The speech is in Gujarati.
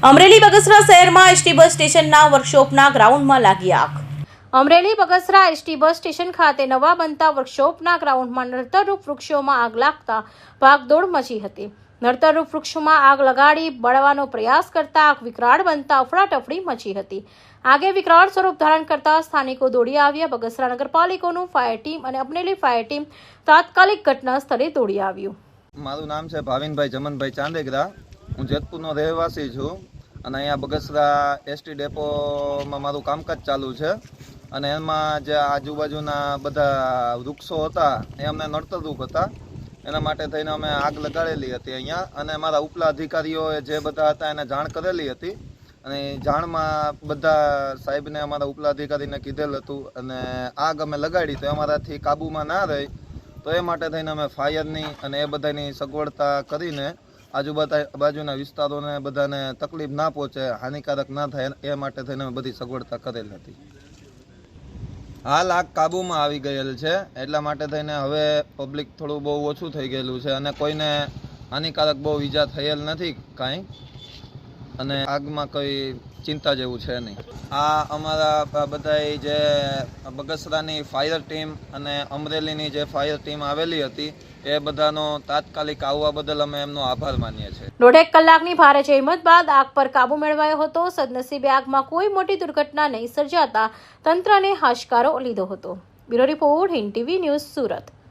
અમરેલી બગસરા શહેરમાં એસટી બસ સ્ટેશનના વર્કશોપના ગ્રાઉન્ડમાં લાગી આગ। Amreli Bagasara ST bus station ખાતે નવા બનતા વર્કશોપના ગ્રાઉન્ડમાં નડતરરૂપ વૃક્ષોમાં આગ લાગતા ભાગદોડ મચી હતી। નડતરરૂપ વૃક્ષોમાં આગ લગાડી બળવાનો પ્રયાસ કરતા આગ વિકરાળ બનતા અફડાતફડી મચી હતી। આગે વિકરાળ સ્વરૂપ ધારણ કરતા સ્થાનિકો દોડી આવ્યા। બગસરા નગરપાલિકાનું ફાયર ટીમ અને અમરેલી ફાયર ટીમ તાત્કાલિક ઘટના સ્થળે દોડી આવ્યું। મારું નામ છે ભાવિનભાઈ જમનભાઈ ચાંદેગરા। હું જેતપુરનો રહેવાસી છું અને અહીંયા બગસરા એસટી ડેપોમાં મારું કામકાજ ચાલુ છે અને એમાં જે આજુબાજુના બધા વૃક્ષો હતા એ અમને નડતરરૂપ હતા। એના માટે થઈને અમે આગ લગાડેલી હતી અહીંયા અને મારા ઉપલા અધિકારીઓએ જે બધા હતા એને જાણ કરેલી હતી અને જાણમાં બધા સાહેબને અમારા ઉપલા અધિકારીને કીધેલ હતું અને આગ અમે લગાડી તો અમારાથી કાબૂમાં ના રહી તો એ માટે થઈને અમે ફાયરની અને એ બધાની સગવડતા કરીને આજુબાજુના વિસ્તારોને બધાને તકલીફ ના પહોંચે, હાનિકારક ના થાય એ માટે થઈને અમે બધી સગવડતા કરેલ હતી। હાલ આગ કાબૂમાં આવી ગયેલ છે એટલા માટે થઈને હવે પબ્લિક થોડું બહુ ઓછું થઈ ગયેલું છે અને કોઈને હાનિકારક બહુ ઈજા થયેલ નથી કાંઈ અને આગમાં કોઈ ચિંતા જેવું છે નહીં। આ અમારા બધા જે બગસરાની ફાયર ટીમ અને અમરેલીની જે ફાયર ટીમ આવેલી હતી એ બધાનો તાત્કાલિક આવવા બદલ અમે એમનો આભાર માનીએ છીએ। 1.5 કલાકની ભારે જહેમત બાદ આગ પર કાબુ મેળવાયો હતો। સદનસીબે આગમાં કોઈ મોટી દુર્ઘટના નહીં સર્જાતા તંત્રને હાશકારો લીધો હતો। Bureau report, Hind TV news, Surat.